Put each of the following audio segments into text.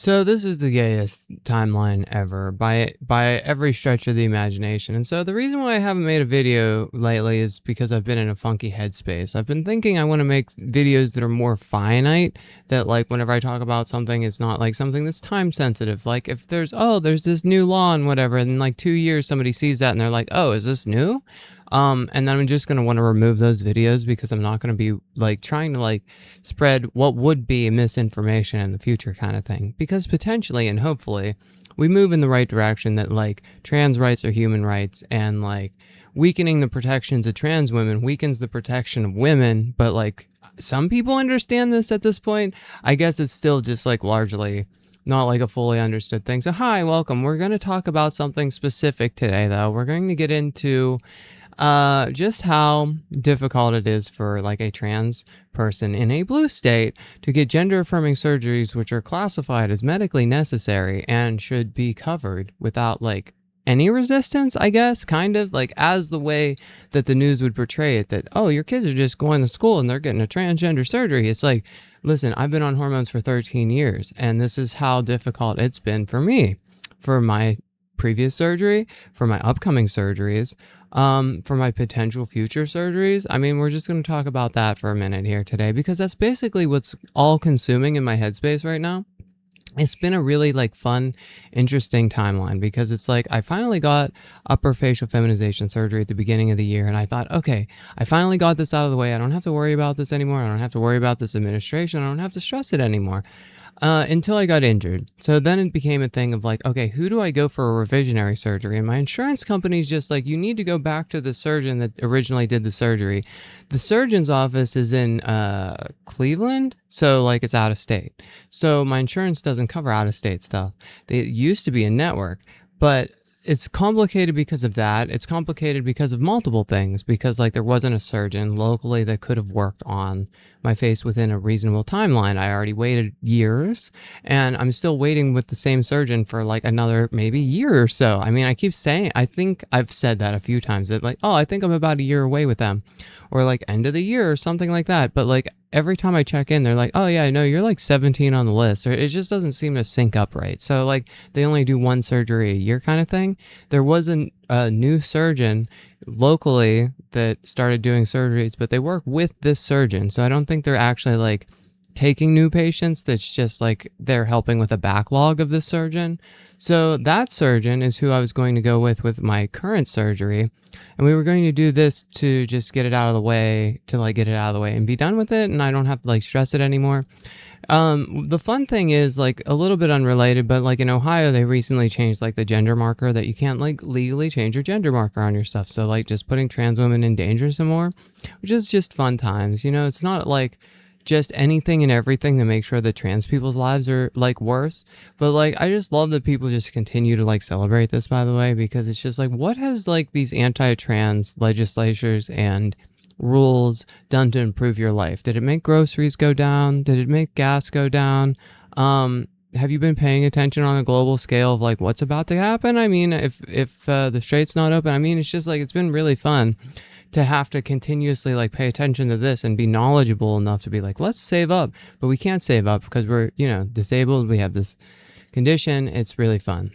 So this is the gayest timeline ever by every stretch of the imagination. And so the reason why I haven't made a video lately is because I've been in a funky headspace. I've been thinking I want to make videos that are more finite, that like whenever I talk about something, it's not like something that's time sensitive. Like if there's this new law and whatever, and in like 2 years somebody sees that and they're like, oh, is this new? And then I'm just going to want to remove those videos because I'm not going to be like trying to like spread what would be misinformation in the future kind of thing. Because potentially and hopefully we move in the right direction, that like trans rights are human rights, and like weakening the protections of trans women weakens the protection of women. But like some people understand this at this point. I guess it's still just like largely not like a fully understood thing. So hi, welcome. We're going to talk about something specific today though. We're going to get into just how difficult it is for like a trans person in a blue state to get gender affirming surgeries, which are classified as medically necessary and should be covered without like any resistance, I guess, kind of like as the way that the news would portray it, that, oh, your kids are just going to school and they're getting a transgender surgery. It's like, listen, I've been on hormones for 13 years and this is how difficult it's been for me, for my previous surgery, for my upcoming surgeries, for my potential future surgeries. I mean, we're just going to talk about that for a minute here today, because that's basically what's all consuming in my headspace right now. It's been a really like fun, interesting timeline, because it's like I finally got upper facial feminization surgery at the beginning of the year. And I thought, okay, I finally got this out of the way. I don't have to worry about this anymore. I don't have to worry about this administration. I don't have to stress it anymore. Until I got injured. So then it became a thing of like, okay, who do I go for a revisionary surgery? And my insurance company's just like, you need to go back to the surgeon that originally did the surgery. The surgeon's office is in Cleveland, so like it's out of state. So my insurance doesn't cover out of state stuff. They used to be a network, but it's complicated because of that. It's complicated because of multiple things, because like there wasn't a surgeon locally that could have worked on my face within a reasonable timeline. I already waited years and I'm still waiting with the same surgeon for like another maybe year or so. I mean, I keep saying, I think I've said that a few times, that like, oh, I think I'm about a year away with them, or like end of the year or something like that. But like every time I check in, they're like, oh yeah, I know you're like 17 on the list, or it just doesn't seem to sync up right. So like they only do one surgery a year kind of thing. There wasn't a new surgeon locally that started doing surgeries, but they work with this surgeon. So I don't think they're actually like taking new patients. That's just like they're helping with a backlog of this surgeon. So that surgeon is who I was going to go with my current surgery. And we were going to do this to just get it out of the way, to like get it out of the way and be done with it. And I don't have to like stress it anymore. The fun thing is like a little bit unrelated, but like in Ohio, they recently changed like the gender marker, that you can't like legally change your gender marker on your stuff. So like just putting trans women in danger some more, which is just fun times. You know, it's not like just anything and everything to make sure that trans people's lives are like worse. But like, I just love that people just continue to like celebrate this, by the way, because it's just like, what has like these anti-trans legislatures and rules done to improve your life? Did it make groceries go down? Did it make gas go down? Have you been paying attention on a global scale of like what's about to happen? I mean, if the strait's not open, I mean, it's just like, it's been really fun to have to continuously like pay attention to this and be knowledgeable enough to be like, let's save up. But we can't save up because we're, you know, disabled. We have this condition. It's really fun.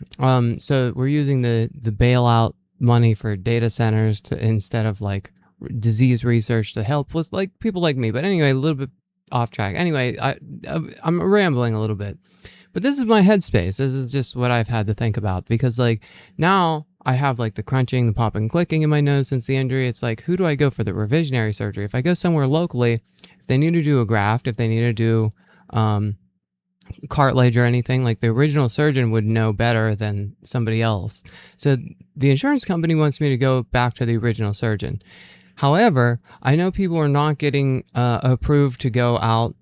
So we're using the bailout money for data centers to, instead of like disease research, to help with like people like me. But anyway, a little bit off track. Anyway, I'm rambling a little bit, but this is my headspace. This is just what I've had to think about, because like now I have like the crunching, the popping, clicking in my nose since the injury. It's like, who do I go for the revisionary surgery? If I go somewhere locally, if they need to do a graft, if they need to do cartilage or anything, like the original surgeon would know better than somebody else. So the insurance company wants me to go back to the original surgeon. However, I know people are not getting approved to go out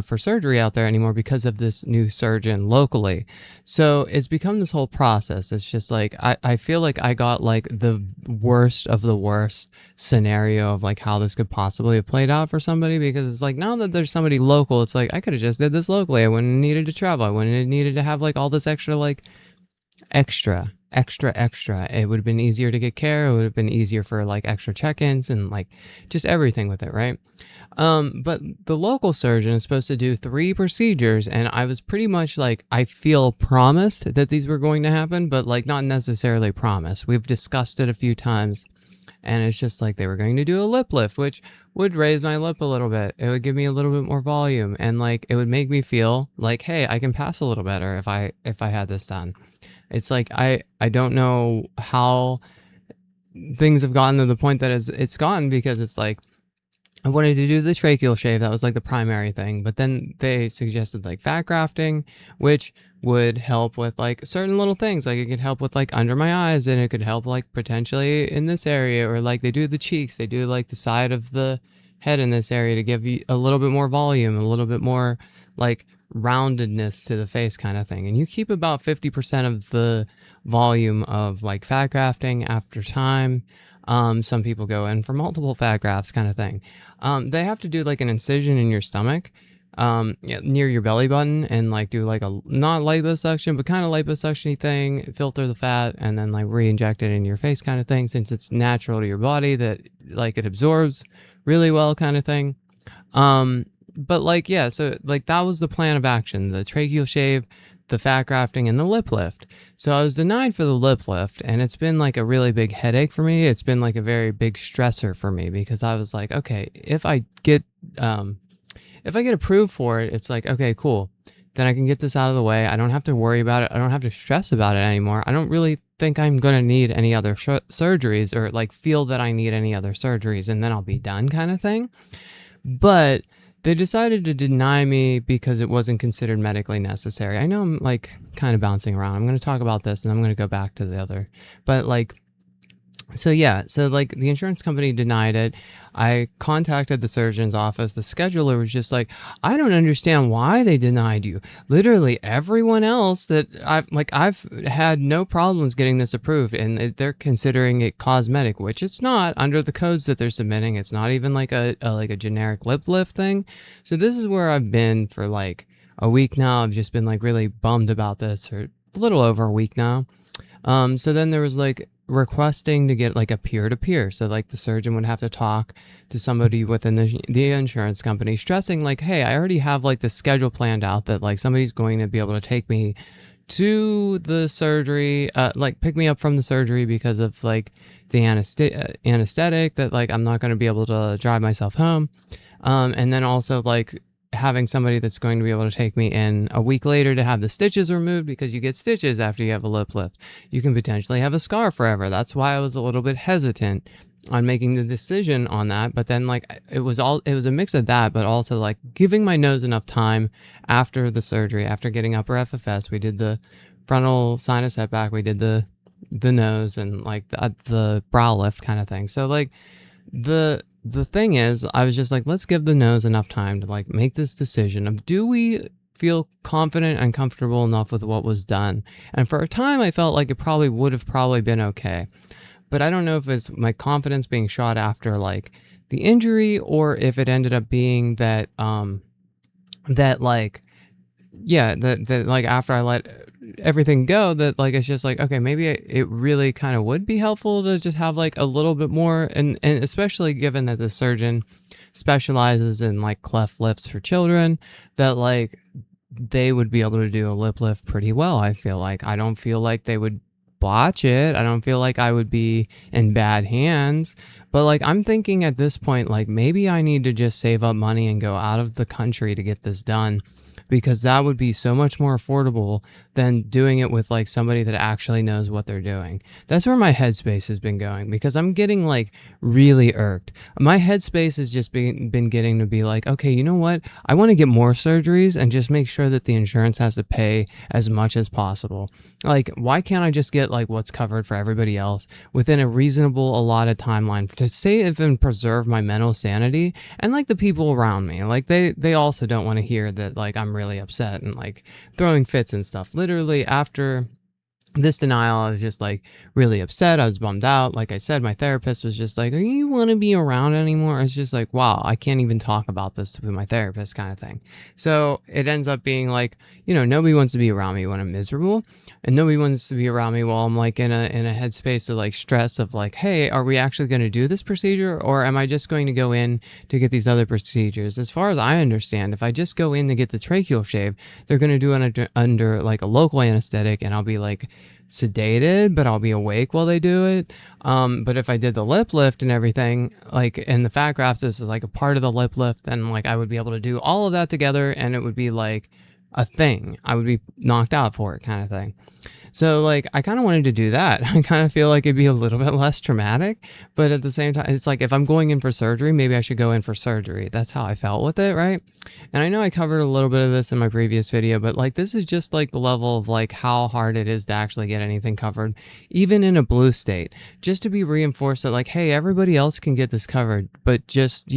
for surgery out there anymore because of this new surgeon locally. So it's become this whole process. It's just like, I feel like I got like the worst of the worst scenario of like how this could possibly have played out for somebody, because it's like, now that there's somebody local, it's like, I could have just did this locally. I wouldn't have needed to travel. I wouldn't have needed to have like all this extra extra. It would have been easier to get care. It would have been easier for like extra check-ins and like just everything with it, right? But the local surgeon is supposed to do 3 procedures, and I was pretty much like, I feel promised that these were going to happen, but like not necessarily promised. We've discussed it a few times, and it's just like they were going to do a lip lift, which would raise my lip a little bit. It would give me a little bit more volume, and like it would make me feel like, hey, I can pass a little better if I had this done. It's like I don't know how things have gotten to the point that it's gotten, because it's like I wanted to do the tracheal shave. That was like the primary thing. But then they suggested like fat grafting, which would help with like certain little things. Like it could help with like under my eyes, and it could help like potentially in this area, or like they do the cheeks, they do like the side of the head in this area to give you a little bit more volume, a little bit more like roundedness to the face kind of thing. And you keep about 50% of the volume of like fat grafting after time. Some people go in for multiple fat grafts kind of thing. They have to do like an incision in your stomach, near your belly button, and like do like a not liposuction, but kind of liposuction thing, filter the fat, and then like re-inject it in your face kind of thing, since it's natural to your body that like it absorbs really well kind of thing. But like, yeah, so like that was the plan of action: the tracheal shave, the fat grafting, and the lip lift. So I was denied for the lip lift, and it's been like a really big headache for me. It's been like a very big stressor for me, because I was like, okay, if I get approved for it, it's like, okay, cool. Then I can get this out of the way. I don't have to worry about it. I don't have to stress about it anymore. I don't really think I'm going to need any other surgeries, or like feel that I need any other surgeries, and then I'll be done kind of thing. But they decided to deny me because it wasn't considered medically necessary. I know I'm like kind of bouncing around. I'm going to talk about this, and I'm going to go back to the other. But like, so yeah, so like the insurance company denied it. I contacted the surgeon's office. The scheduler was just like, I don't understand why they denied you. Literally everyone else that I've had no problems getting this approved, and they're considering it cosmetic, which it's not under the codes that they're submitting. It's not even like a generic lip lift thing. So this is where I've been for like a week now. I've just been like really bummed about this for a little over a week now. So then there was like requesting to get like a peer-to-peer. So like the surgeon would have to talk to somebody within the insurance company, stressing like, hey, I already have like the schedule planned out that like somebody's going to be able to take me to the surgery, like pick me up from the surgery because of like the anesthetic, that like I'm not going to be able to drive myself home. And then also like having somebody that's going to be able to take me in a week later to have the stitches removed, because you get stitches after you have a lip lift. You can potentially have a scar forever. That's why I was a little bit hesitant on making the decision on that. But then like it was a mix of that, but also like giving my nose enough time after the surgery, after getting upper FFS. We did the frontal sinus setback, we did the nose, and like the brow lift kind of thing. So like the thing is, I was just like, let's give the nose enough time to like make this decision of, do we feel confident and comfortable enough with what was done? And for a time, I felt like it would have been okay. But I don't know if it's my confidence being shot after like the injury, or if it ended up being that that like, yeah, that like after I let everything go, that like it's just like, okay, maybe it really kind of would be helpful to just have like a little bit more, and especially given that the surgeon specializes in like cleft lips for children, that like they would be able to do a lip lift pretty well. I feel like I don't feel like they would botch it. I don't feel like I would be in bad hands. But like I'm thinking at this point, like maybe I need to just save up money and go out of the country to get this done, because that would be so much more affordable than doing it with like somebody that actually knows what they're doing. That's where my headspace has been going, because I'm getting like really irked. My headspace has just been getting to be like, okay, you know what? I want to get more surgeries and just make sure that the insurance has to pay as much as possible. Like, why can't I just get like what's covered for everybody else within a reasonable allotted timeline to save and preserve my mental sanity and like the people around me? Like they also don't want to hear that like I'm really upset and like throwing fits and stuff. Literally after this denial, I was just like really upset. I was bummed out. Like I said, my therapist was just like, "Are you want to be around anymore?" It's just like, wow, I can't even talk about this with my therapist, kind of thing. So it ends up being like, nobody wants to be around me when I'm miserable, and nobody wants to be around me while I'm like in a headspace of like stress of like, hey, are we actually going to do this procedure, or am I just going to go in to get these other procedures? As far as I understand, if I just go in to get the tracheal shave, they're going to do it under like a local anesthetic, and I'll be like sedated, but I'll be awake while they do it. But if I did the lip lift and everything, like, and the fat grafts is like a part of the lip lift, then like I would be able to do all of that together, and it would be like a thing. I would be knocked out for it, kind of thing. So, like, I kind of wanted to do that. I kind of feel like it'd be a little bit less traumatic, but at the same time, it's like if I'm going in for surgery, maybe I should go in for surgery. That's how I felt with it, right? And I know I covered a little bit of this in my previous video, but like, this is just like the level of like how hard it is to actually get anything covered, even in a blue state, just to be reinforced that, like, hey, everybody else can get this covered, but just,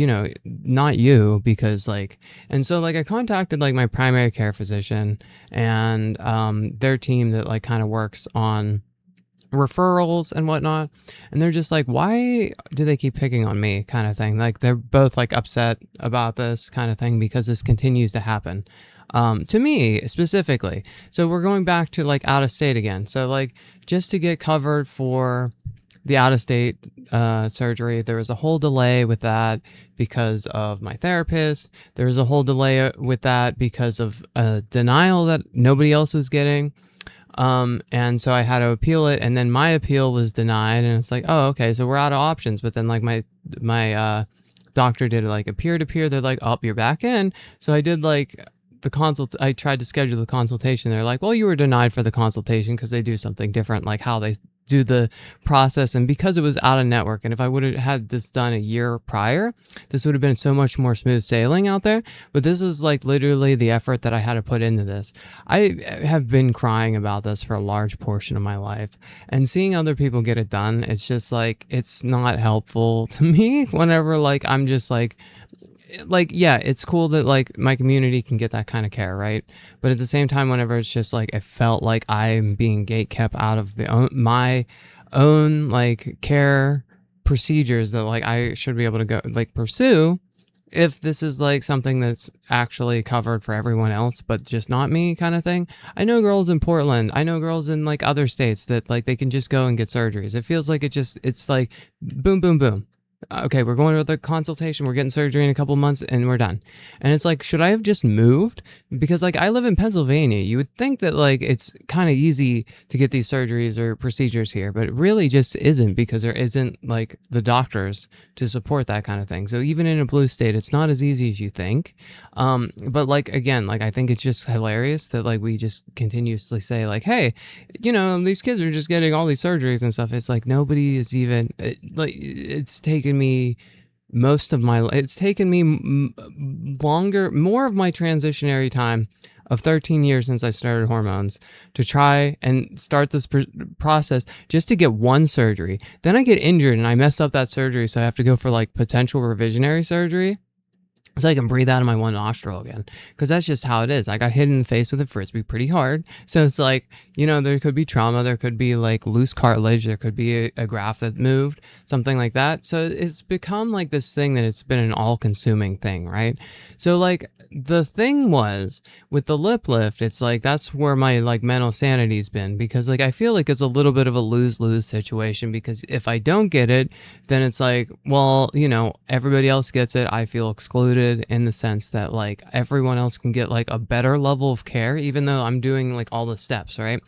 not you, because like, and so like I contacted like my primary care physician and their team that like kind of works on referrals and whatnot, and they're just like, why do they keep picking on me, kind of thing. Like they're both like upset about this kind of thing because this continues to happen to me specifically. So we're going back to like out of state again. So like just to get covered for the out of state surgery, there was a whole delay with that because of my therapist. There was a whole delay with that because of a denial that nobody else was getting. And so I had to appeal it, and then my appeal was denied, and it's like, oh, okay, so we're out of options. But then like my doctor did like a peer-to-peer. They're like, oh, you're back in. So I did like I tried to schedule the consultation. They're like, well, you were denied for the consultation because they do something different, like how they do the process. And because it was out of network, and if I would have had this done a year prior, this would have been so much more smooth sailing out there. But this was like literally the effort that I had to put into this. I have been crying about this for a large portion of my life, and seeing other people get it done, it's just like, it's not helpful to me whenever like I'm just like, yeah, it's cool that like my community can get that kind of care, right? But at the same time, whenever it's just like it felt like I'm being gate kept out of my own like care procedures that like I should be able to go like pursue, if this is like something that's actually covered for everyone else but just not me, kind of thing. I know girls in Portland, I know girls in like other states that like they can just go and get surgeries. It feels like it's like boom boom boom, okay, we're going to the consultation, we're getting surgery in a couple months, and we're done. And it's like, should I have just moved? Because like I live in Pennsylvania. You would think that like it's kind of easy to get these surgeries or procedures here, but it really just isn't, because there isn't like the doctors to support that kind of thing. So even in a blue state, it's not as easy as you think. But like again, like I think it's just hilarious that like we just continuously say like, hey, these kids are just getting all these surgeries and stuff. It's like nobody is even like, it's taken me it's taken me more of my transitionary time of 13 years since I started hormones to try and start this process just to get one surgery. Then I get injured and I mess up that surgery, so I have to go for like potential revisionary surgery so I can breathe out of my one nostril again. Because that's just how it is. I got hit in the face with a Frisbee pretty hard. So it's like, there could be trauma. There could be like loose cartilage. There could be a graft that moved, something like that. So it's become like this thing that it's been an all-consuming thing, right? So like the thing was with the lip lift, it's like that's where my like mental sanity's been, because like I feel like it's a little bit of a lose-lose situation, because if I don't get it, then it's like, well, everybody else gets it. I feel excluded in the sense that like everyone else can get like a better level of care, even though I'm doing like all the steps, right?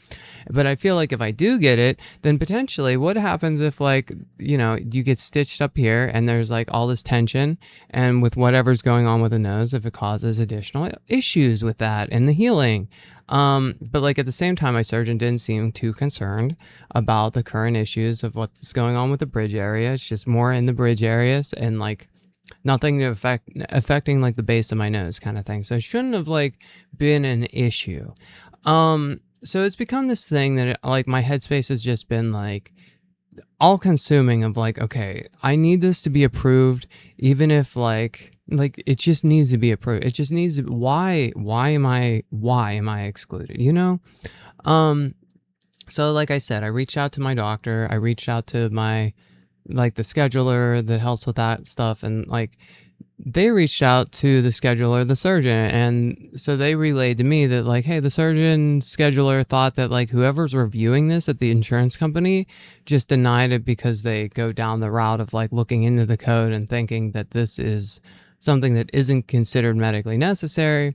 But I feel like if I do get it, then potentially what happens if like, you get stitched up here and there's like all this tension, and with whatever's going on with the nose, if it causes additional issues with that and the healing. But like at the same time, my surgeon didn't seem too concerned about the current issues of what's going on with the bridge area. It's just more in the bridge areas and like nothing to affecting like the base of my nose, kind of thing. So it shouldn't have like been an issue. So it's become this thing that like my headspace has just been like all consuming of like, okay, I need this to be approved, even if like it just needs to be approved. It just needs to, why am I excluded, um So like I said, I reached out to my doctor, I reached out to my like the scheduler that helps with that stuff, and like they reached out to the scheduler, the surgeon, and so they relayed to me that like, hey, the surgeon scheduler thought that like whoever's reviewing this at the insurance company just denied it because they go down the route of like looking into the code and thinking that this is something that isn't considered medically necessary,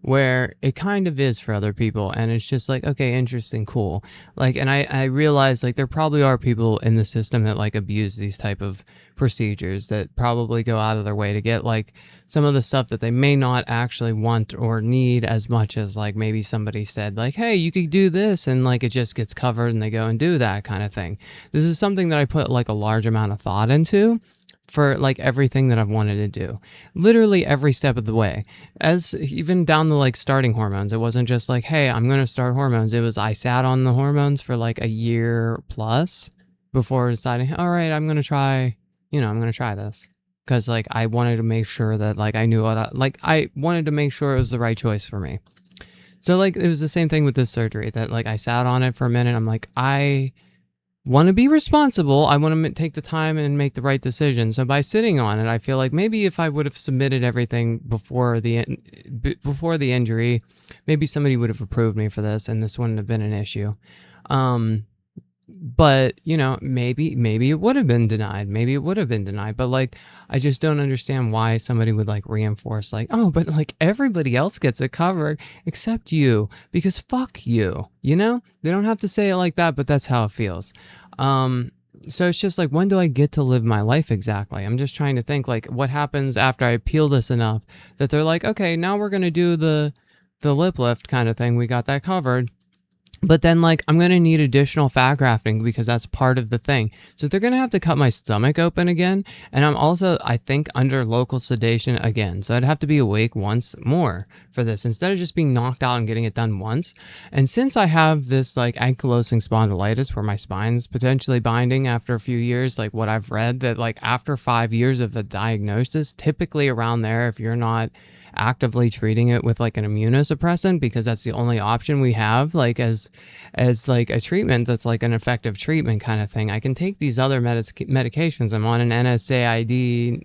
where it kind of is for other people. And it's just like, okay, interesting, cool. Like, and I realized like there probably are people in the system that like abuse these type of procedures, that probably go out of their way to get like some of the stuff that they may not actually want or need as much as like maybe somebody said like, hey, you could do this, and like it just gets covered and they go and do that kind of thing. This is something that I put like a large amount of thought into for like everything that I've wanted to do, literally every step of the way, as even down to like starting hormones. It wasn't just like, hey, I'm going to start hormones. It was I sat on the hormones for like a year plus before deciding, all right, I'm going to try, I'm going to try this, because like I wanted to make sure that like I knew what I wanted to make sure it was the right choice for me. So like it was the same thing with this surgery, that like I sat on it for a minute. I'm like, I want to be responsible. I want to take the time and make the right decision. So by sitting on it, I feel like maybe if I would have submitted everything before the injury, maybe somebody would have approved me for this, and this wouldn't have been an issue. But maybe it would have been denied. Maybe it would have been denied. But like, I just don't understand why somebody would like reinforce like, oh, but like everybody else gets it covered except you, because fuck you. They don't have to say it like that, but that's how it feels. So it's just like, when do I get to live my life exactly? I'm just trying to think like, what happens after I peel this enough that they're like, okay, now we're gonna do the lip lift kind of thing. We got that covered. But then, like, I'm going to need additional fat grafting because that's part of the thing. So they're going to have to cut my stomach open again. And I'm also, I think, under local sedation again. So I'd have to be awake once more for this instead of just being knocked out and getting it done once. And since I have this, like, ankylosing spondylitis where my spine's potentially binding after a few years, like what I've read, that, like, after 5 years of a diagnosis, typically around there, if you're not actively treating it with like an immunosuppressant, because that's the only option we have, like as like a treatment that's like an effective treatment kind of thing. I can take these other medications. I'm on an NSAID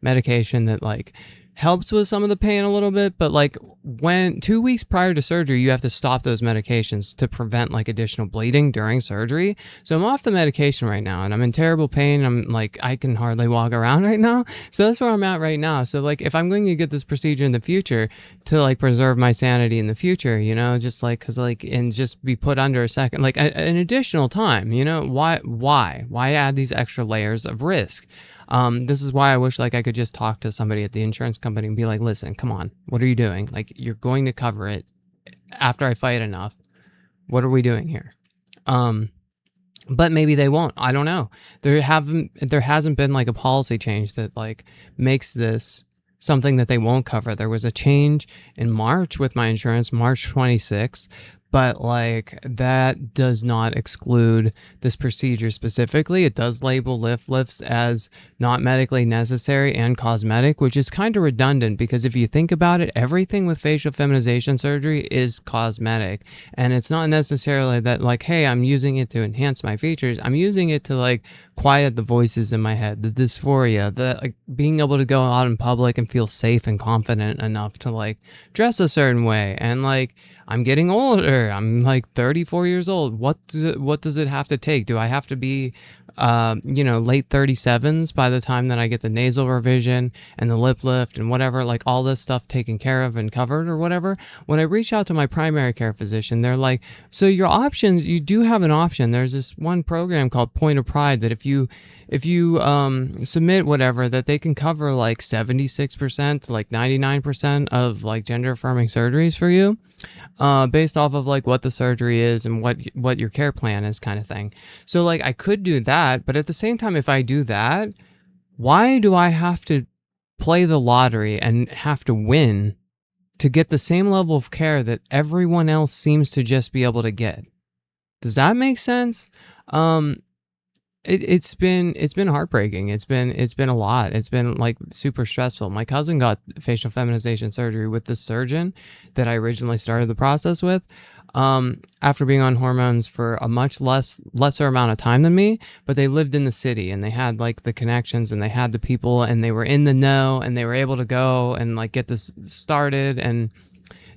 medication that like helps with some of the pain a little bit, but like when 2 weeks prior to surgery, you have to stop those medications to prevent like additional bleeding during surgery. So I'm off the medication right now and I'm in terrible pain. I'm like, I can hardly walk around right now. So that's where I'm at right now. So like, if I'm going to get this procedure in the future to like preserve my sanity in the future, just like, cause like, and just be put under a second, like an additional time, why add these extra layers of risk? This is why I wish like I could just talk to somebody at the insurance company and be like, listen, come on, what are you doing? Like, you're going to cover it after I fight enough. What are we doing here? But maybe they won't. I don't know. There hasn't been like a policy change that like makes this something that they won't cover. There was a change in March with my insurance, March 26th, but like that does not exclude this procedure specifically. It does label lifts as not medically necessary and cosmetic, which is kind of redundant because if you think about it, everything with facial feminization surgery is cosmetic. And it's not necessarily that like, hey, I'm using it to enhance my features. I'm using it to like quiet the voices in my head, the dysphoria, the like being able to go out in public and feel safe and confident enough to like dress a certain way. And like, I'm getting older. I'm like 34 years old. What does it have to take? Do I have to be, late 37s by the time that I get the nasal revision and the lip lift and whatever, like all this stuff taken care of and covered or whatever? When I reach out to my primary care physician, they're like, so your options, you do have an option. There's this one program called Point of Pride that if you submit whatever, that they can cover like 76% to like 99% of like gender affirming surgeries for you, based off of like what the surgery is and what your care plan is kind of thing. So like I could do that, but at the same time, if I do that, why do I have to play the lottery and have to win to get the same level of care that everyone else seems to just be able to get? Does that make sense? It's been heartbreaking. It's been a lot. It's been like super stressful. My cousin got facial feminization surgery with the surgeon that I originally started the process with. after being on hormones for a much lesser amount of time than me, but they lived in the city and they had like the connections and they had the people and they were in the know and they were able to go and like get this started and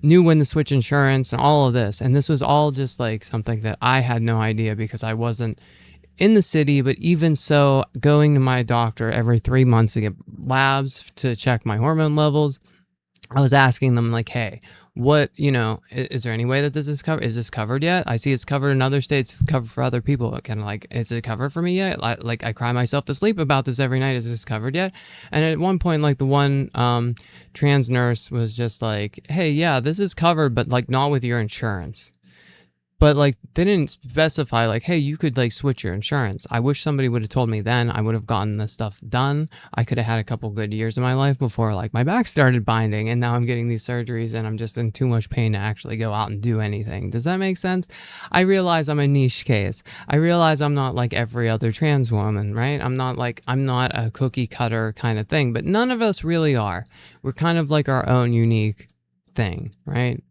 knew when to switch insurance and all of this. And this was all just like something that I had no idea because I wasn't in the city. But even so, going to my doctor every 3 months to get labs to check my hormone levels, I was asking them like, hey, what, is there any way that this is covered? Is this covered yet? I see it's covered in other states. It's covered for other people. Kind of like, is it covered for me yet? Like I cry myself to sleep about this every night. Is this covered yet? And at one point, like the one trans nurse was just like, hey, yeah, this is covered, but like not with your insurance. But like they didn't specify like, hey, you could like switch your insurance. I wish somebody would have told me then. I would have gotten this stuff done. I could have had a couple good years of my life before like my back started binding and now I'm getting these surgeries and I'm just in too much pain to actually go out and do anything. Does that make sense? I realize I'm a niche case. I realize I'm not like every other trans woman, right? I'm not a cookie cutter kind of thing, but none of us really are. We're kind of like our own unique thing, right?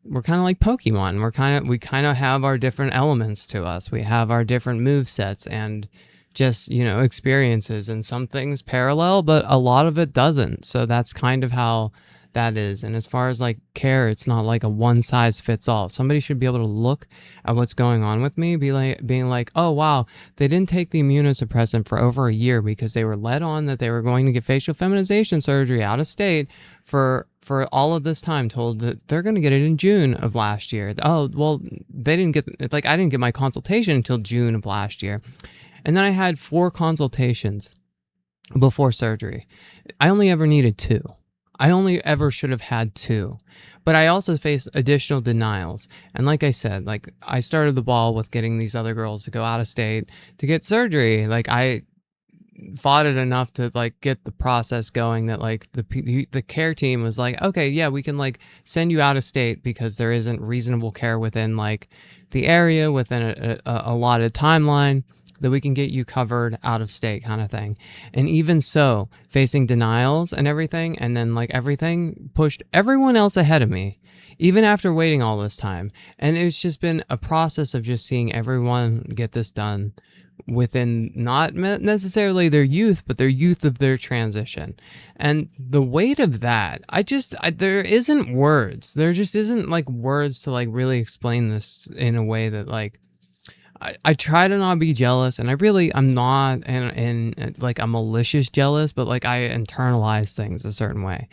We're kind of like Pokemon. We kind of have our different elements to us. We have our different move sets and just, experiences, and some things parallel, but a lot of it doesn't. So that's kind of how that is. And as far as like care, it's not like a one size fits all. Somebody should be able to look at what's going on with me, being like, oh wow, they didn't take the immunosuppressant for over a year because they were led on that they were going to get facial feminization surgery out of state for all of this time, told that they're going to get it in June of last year. Oh, well, they didn't get, like, I didn't get my consultation until June of last year. And then I had 4 consultations before surgery. I only ever needed 2. I only ever should have had 2. But I also faced additional denials. And like I said, like I started the ball with getting these other girls to go out of state to get surgery. Like I fought it enough to like get the process going that like the care team was like, okay, yeah, we can like send you out of state because there isn't reasonable care within like the area within a allotted timeline that we can get you covered out of state kind of thing. And even so, facing denials and everything, and then like everything pushed everyone else ahead of me, even after waiting all this time. And it's just been a process of just seeing everyone get this done within not necessarily their youth, but their youth of their transition. And the weight of that, there isn't words. There just isn't like words to like really explain this in a way that like, I try to not be jealous, and I'm not, and like a malicious jealous, but like I internalize things a certain way.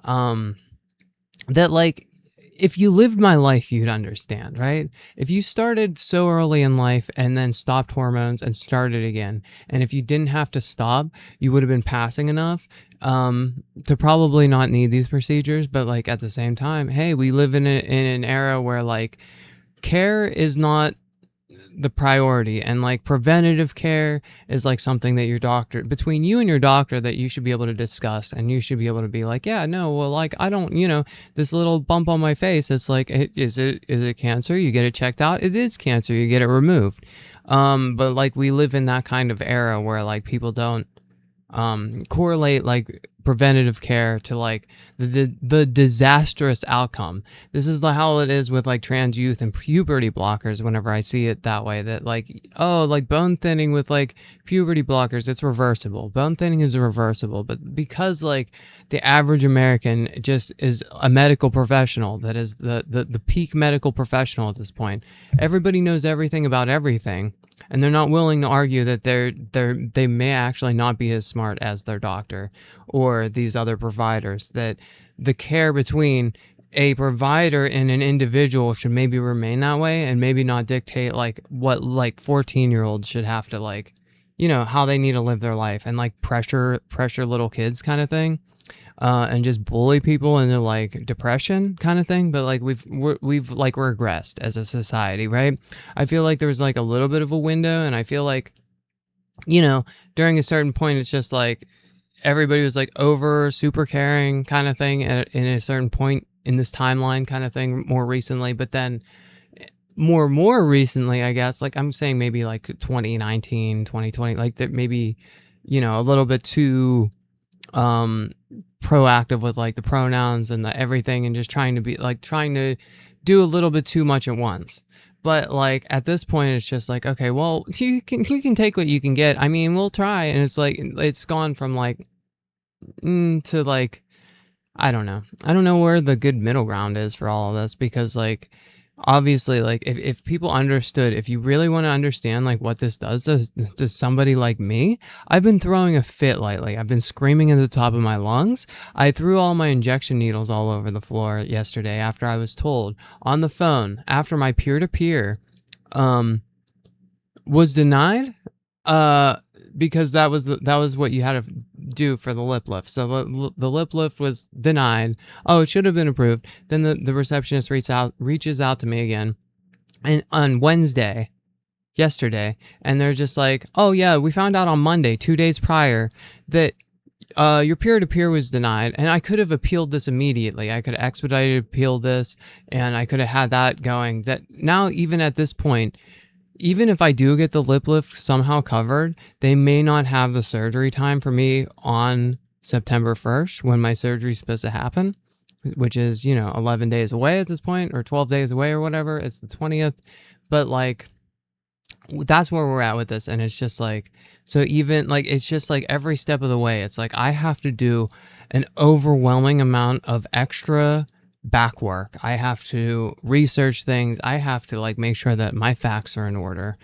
That like, if you lived my life, you'd understand, right? If you started so early in life and then stopped hormones and started again, and if you didn't have to stop, you would have been passing enough to probably not need these procedures. But like at the same time, hey, we live in an era where like care is not the priority, and like preventative care is like something that your doctor, between you and your doctor, that you should be able to discuss, and you should be able to be like, yeah, no, well, like I don't, this little bump on my face, it's like, is it cancer? You get it checked out. It is cancer. You get it removed. But like we live in that kind of era where like people don't correlate like preventative care to like the disastrous outcome. This is how it is with like trans youth and puberty blockers. Whenever I see it that way, that like, oh, like bone thinning with like puberty blockers, it's reversible. Bone thinning is reversible, but because like the average American just is a medical professional, that is the peak medical professional at this point, everybody knows everything about everything. And they're not willing to argue that they may actually not be as smart as their doctor or these other providers, that the care between a provider and an individual should maybe remain that way, and maybe not dictate like what like 14-year-olds should have to like, how they need to live their life, and like pressure little kids kind of thing. And just bully people into like depression kind of thing. But like we've like regressed as a society, right? I feel like there was like a little bit of a window, and I feel like, during a certain point, it's just like everybody was like over super caring kind of thing in a certain point in this timeline kind of thing more recently. But then more recently, I guess, like I'm saying maybe like 2019, 2020, like that maybe, a little bit too proactive with like the pronouns and the everything, and just trying to do a little bit too much at once. But like at this point, it's just like, okay, well, you can take what you can get. I mean, we'll try. And it's like it's gone from like to like I don't know. I don't know where the good middle ground is for all of this because like obviously like if people understood, if you really want to understand like what this does to somebody like me, I've been throwing a fit lately. I've been screaming at the top of my lungs. I threw all my injection needles all over the floor yesterday after I was told on the phone after my peer-to-peer um was denied uh because that was what you had to do for the lip lift. So the lip lift was denied. Oh, it should have been approved. Then the receptionist reaches out to me again and on Wednesday, yesterday, and they're just like, "Oh yeah, we found out on Monday, 2 days prior, that your peer-to-peer was denied." And I could have appealed this immediately. I could have expedited appeal this and I could have had that going. That now even at this point, even if I do get the lip lift somehow covered, they may not have the surgery time for me on September 1st when my surgery is supposed to happen, which is, 11 days away at this point or 12 days away or whatever. It's the 20th. But like, that's where we're at with this. And it's just like, so even like, it's just like every step of the way, it's like I have to do an overwhelming amount of extra back work. I have to research things. I have to like make sure that my facts are in order.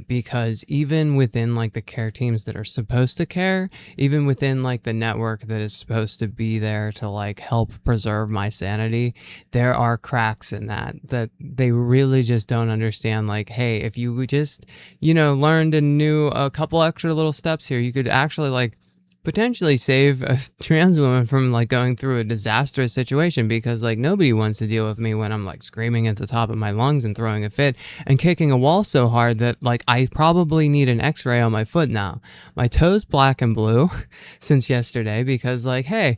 Because even within like the care teams that are supposed to care, even within like the network that is supposed to be there to like help preserve my sanity, there are cracks in that they really just don't understand. Like, hey, if you just, learned and knew a couple extra little steps here, you could actually like potentially save a trans woman from like going through a disastrous situation because like nobody wants to deal with me when I'm like screaming at the top of my lungs and throwing a fit and kicking a wall so hard that like I probably need an x-ray on my foot now. My toe's black and blue since yesterday because like, hey,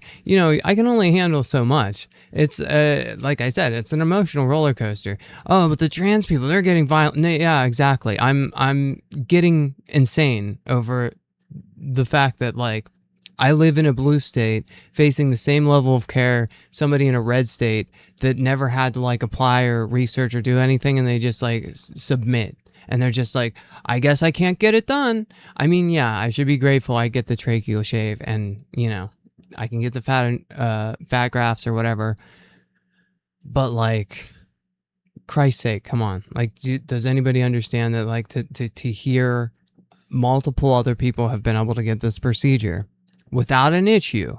I can only handle so much. It's like I said, it's an emotional roller coaster. Oh, but the trans people, they're getting violent. Yeah, exactly. I'm getting insane over the fact that like I live in a blue state facing the same level of care somebody in a red state that never had to like apply or research or do anything, and they just like submit and they're just like, I guess I can't get it done. I mean, yeah, I should be grateful I get the tracheal shave and I can get the fat grafts or whatever, but like, Christ's sake, come on. Like, does anybody understand that like to hear multiple other people have been able to get this procedure without an issue?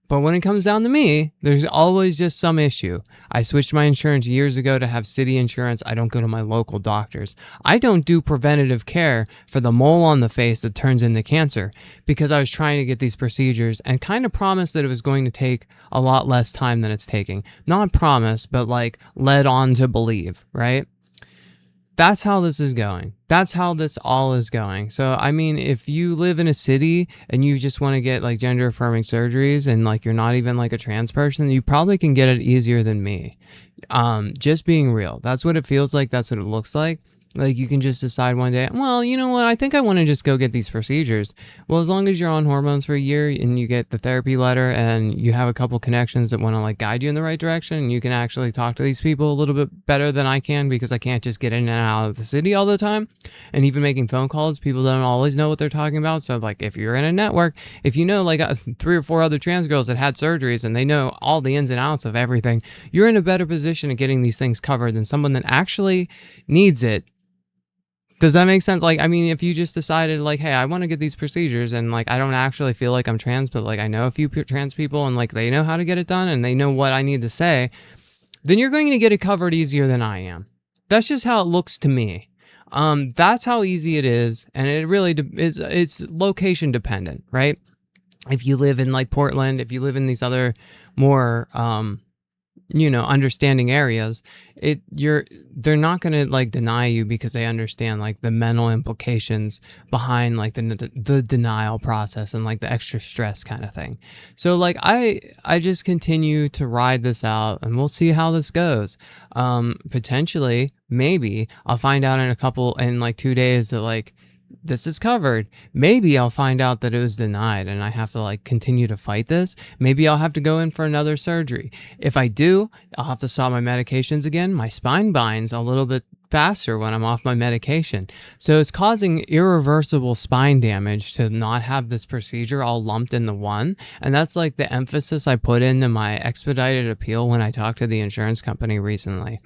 But when it comes down to me, there's always just some issue. I switched my insurance years ago to have city insurance. I don't go to my local doctors. I don't do preventative care for the mole on the face that turns into cancer because I was trying to get these procedures and kind of promised that it was going to take a lot less time than it's taking. Not promised, but like led on to believe, right? That's how this is going. That's how this all is going. So, I mean, if you live in a city and you just want to get like gender affirming surgeries and like you're not even like a trans person, you probably can get it easier than me. Just being real. That's what it feels like. That's what it looks like. Like you can just decide one day, well, you know what? I think I want to just go get these procedures. Well, as long as you're on hormones for a year and you get the therapy letter and you have a couple connections that want to like guide you in the right direction, and you can actually talk to these people a little bit better than I can because I can't just get in and out of the city all the time. And even making phone calls, people don't always know what they're talking about. So like if you're in a network, if you know like 3 or 4 other trans girls that had surgeries and they know all the ins and outs of everything, you're in a better position of getting these things covered than someone that actually needs it. Does that make sense? Like, I mean, if you just decided like, hey, I want to get these procedures and like, I don't actually feel like I'm trans, but like, I know a few trans people and like, they know how to get it done and they know what I need to say, then you're going to get it covered easier than I am. That's just how it looks to me. That's how easy it is. And it really it's location dependent, right? If you live in like Portland, if you live in these other more, understanding areas, they're not going to like deny you because they understand like the mental implications behind like the denial process and like the extra stress kind of thing. So like I just continue to ride this out and we'll see how this goes. Potentially, maybe I'll find out in like 2 days that like this is covered. Maybe I'll find out that it was denied and I have to like continue to fight this. Maybe I'll have to go in for another surgery. If I do, I'll have to stop my medications again. My spine binds a little bit faster when I'm off my medication. So it's causing irreversible spine damage to not have this procedure all lumped into one. And that's like the emphasis I put into my expedited appeal when I talked to the insurance company recently.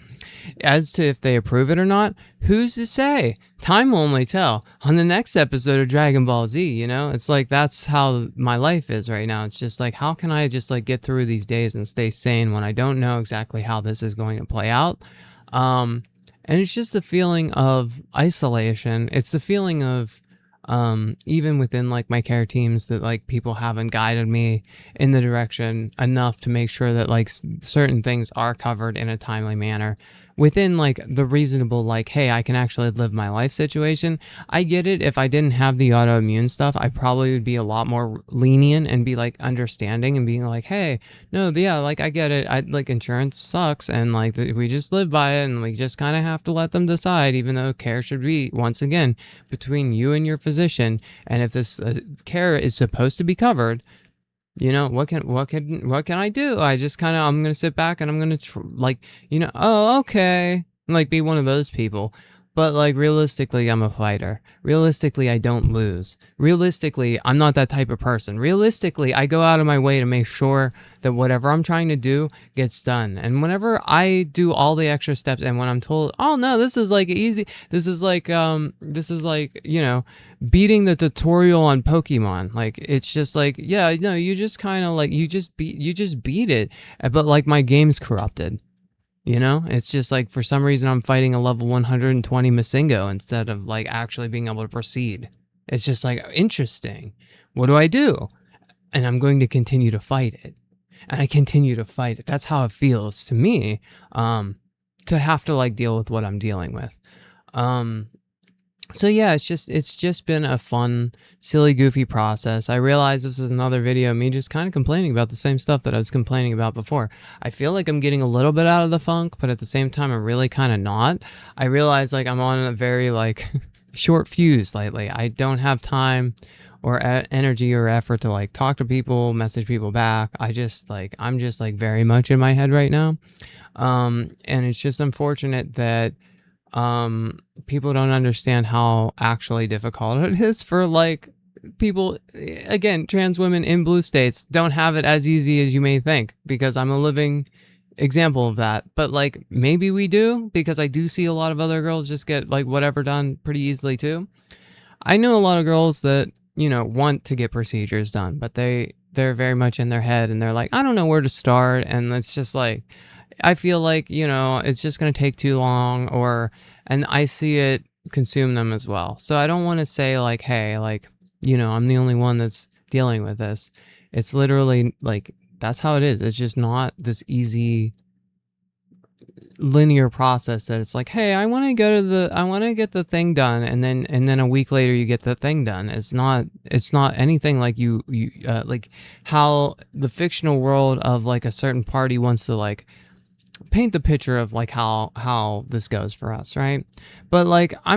As to if they approve it or not, who's to say? Time will only tell. On the next episode of Dragon Ball Z, you know, it's like that's how my life is right now. It's just like, how can I just like get through these days and stay sane when I don't know exactly how this is going to play out? And it's just the feeling of isolation. It's the feeling of even within like my care teams that like people haven't guided me in the direction enough to make sure that like certain things are covered in a timely manner within like the reasonable, like, hey, I can actually live my life situation. I get it. If I didn't have the autoimmune stuff, I probably would be a lot more lenient and be like understanding and being like, hey, no, yeah, like I get it. I like insurance sucks and like we just live by it and we just kind of have to let them decide, even though care should be once again between you and your physician. And if this care is supposed to be covered, you know, what can I do? I just kind of, I'm going to sit back and I'm going to like, you know, oh, okay. Like be one of those people. But like realistically, I'm a fighter. Realistically, I don't lose. Realistically, I'm not that type of person. Realistically, I go out of my way to make sure that whatever I'm trying to do gets done. And whenever I do all the extra steps and when I'm told, oh no, this is like easy. This is like, you know, beating the tutorial on Pokemon. Like, it's just like, yeah, no, you just kind of like, you just beat it. But like my game's corrupted. You know, it's just like for some reason I'm fighting a level 120 Masingo instead of like actually being able to proceed. It's just like interesting. What do I do? And I'm going to continue to fight it. And I continue to fight it. That's how it feels to me, to have to like deal with what I'm dealing with. So yeah, it's just been a fun, silly, goofy process. I realize this is another video of me just kind of complaining about the same stuff that I was complaining about before. I feel like I'm getting a little bit out of the funk, but at the same time, I'm really kind of not. I realize like I'm on a very like short fuse lately. I don't have time or energy or effort to like talk to people, message people back. I'm just like very much in my head right now. And it's just unfortunate that people don't understand how actually difficult it is for like people, again, trans women in blue states don't have it as easy as you may think, because I'm a living example of that. But like maybe we do, because I do see a lot of other girls just get like whatever done pretty easily too. I know a lot of girls that, you know, want to get procedures done, but they're very much in their head and they're like, I don't know where to start. And it's just like, I feel like, you know, it's just going to take too long, and I see it consume them as well. So I don't want to say like, hey, like, you know, I'm the only one that's dealing with this. It's literally like, that's how it is. It's just not this easy linear process that it's like, hey, I want to get the thing done. And then a week later you get the thing done. It's not anything like you like how the fictional world of like a certain party wants to like paint the picture of like how this goes for us, right? But like I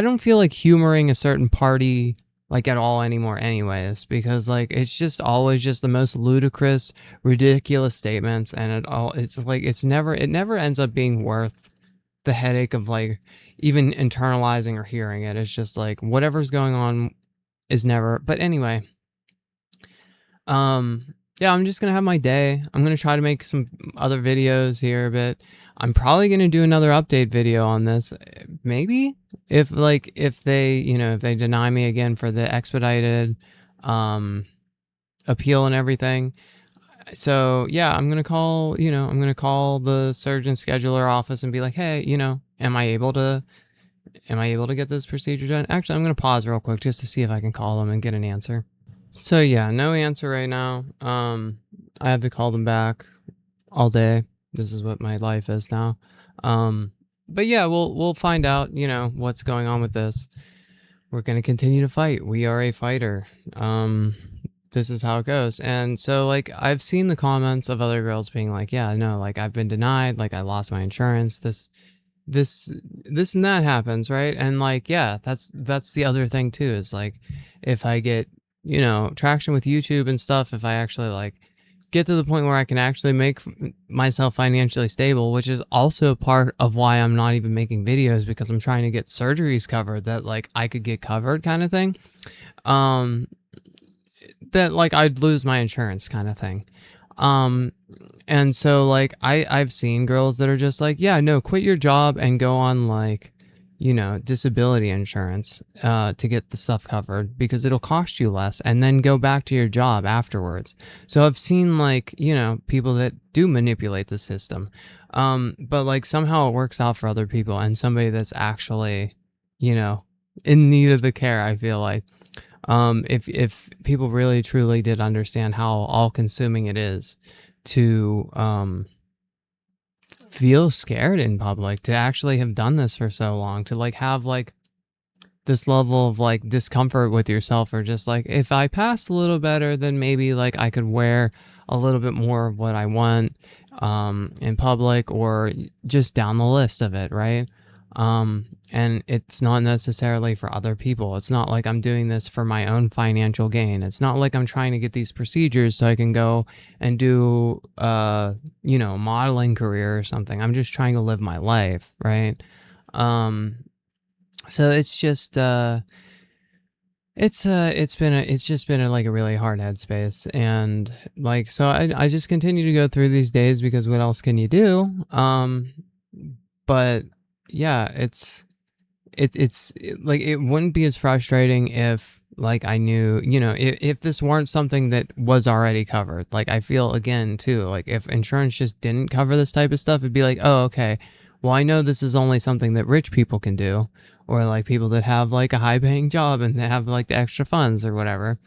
don't feel like humoring a certain party like at all anymore anyways, because like it's just always just the most ludicrous, ridiculous statements, and it's like it never ends up being worth the headache of like even internalizing or hearing it. It's just like whatever's going on is never. But anyway, yeah, I'm just gonna have my day. I'm gonna try to make some other videos here a bit. I'm probably gonna do another update video on this, maybe if they, you know, if they deny me again for the expedited appeal and everything. So yeah, I'm gonna call the surgeon scheduler office and be like, hey, you know, am I able to get this procedure done? Actually, I'm gonna pause real quick just to see if I can call them and get an answer. So yeah, no answer right now. I have to call them back all day. This is what my life is now. But yeah, we'll find out, you know, what's going on with this. We're gonna continue to fight. We are a fighter. This is how it goes. And so like I've seen the comments of other girls being like, yeah, no, like I've been denied, like I lost my insurance. this this and that happens, right? And like, yeah, that's the other thing too, is like if I get, traction with YouTube and stuff, if I actually like get to the point where I can actually make myself financially stable, which is also part of why I'm not even making videos, because I'm trying to get surgeries covered that like I could get covered kind of thing. Um that like I'd lose my insurance kind of thing. Um and so like I've seen girls that are just like, yeah, no, quit your job and go on like, disability insurance to get the stuff covered because it'll cost you less, and then go back to your job afterwards. So I've seen like, people that do manipulate the system. But like somehow it works out for other people, and somebody that's actually, you know, in need of the care, I feel like. If people really truly did understand how all consuming it is to feel scared in public, to actually have done this for so long, to like have like this level of like discomfort with yourself, or just like, if I passed a little better, then maybe like I could wear a little bit more of what I want in public, or just down the list of it, right? And it's not necessarily for other people. It's not like I'm doing this for my own financial gain. It's not like I'm trying to get these procedures so I can go and do modeling career or something. I'm just trying to live my life, right? um so it's just it's just been like a really hard headspace. And like, so I just continue to go through these days, because what else can you do? But yeah, like, it wouldn't be as frustrating if like I knew, if this weren't something that was already covered. Like, I feel again too, like if insurance just didn't cover this type of stuff, it'd be like, oh, okay, well, I know this is only something that rich people can do, or like people that have like a high paying job and they have like the extra funds or whatever,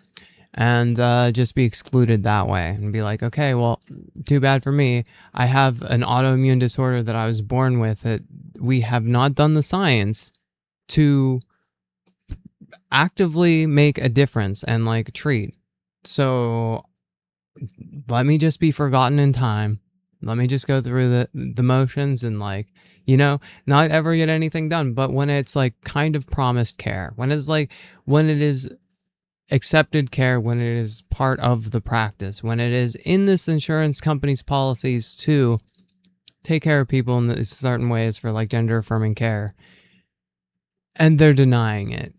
and just be excluded that way, and be like, okay, well, too bad for me. I have an autoimmune disorder that I was born with, that we have not done the science to actively make a difference and like treat. So let me just be forgotten in time. Let me just go through the motions, and like, not ever get anything done. But when it's like kind of promised care, when it's like, when it is accepted care, when it is part of the practice, when it is in this insurance company's policies to take care of people in these certain ways for like gender affirming care, and they're denying it.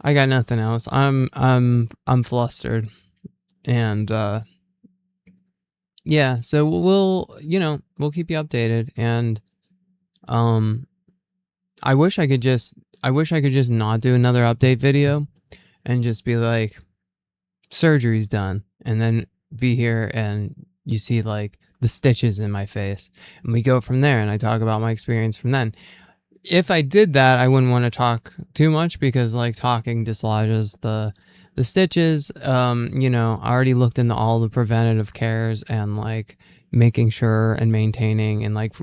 I got nothing else. I'm flustered. And yeah, so we'll keep you updated. And um I wish I could just not do another update video, and just be like, surgery's done, and then be here and you see like the stitches in my face, and we go from there, and I talk about my experience from then. If I did that, I wouldn't want to talk too much, because like talking dislodges the stitches. I already looked into all the preventative cares, and like making sure and maintaining, and like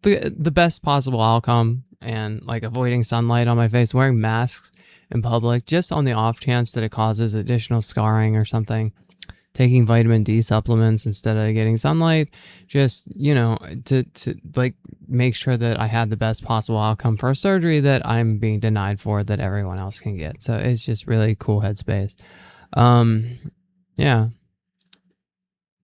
the best possible outcome, and like avoiding sunlight on my face, wearing masks in public just on the off chance that it causes additional scarring or something, taking vitamin D supplements instead of getting sunlight, just, to like make sure that I had the best possible outcome for a surgery that I'm being denied for, that everyone else can get. So it's just really cool headspace. Um, yeah.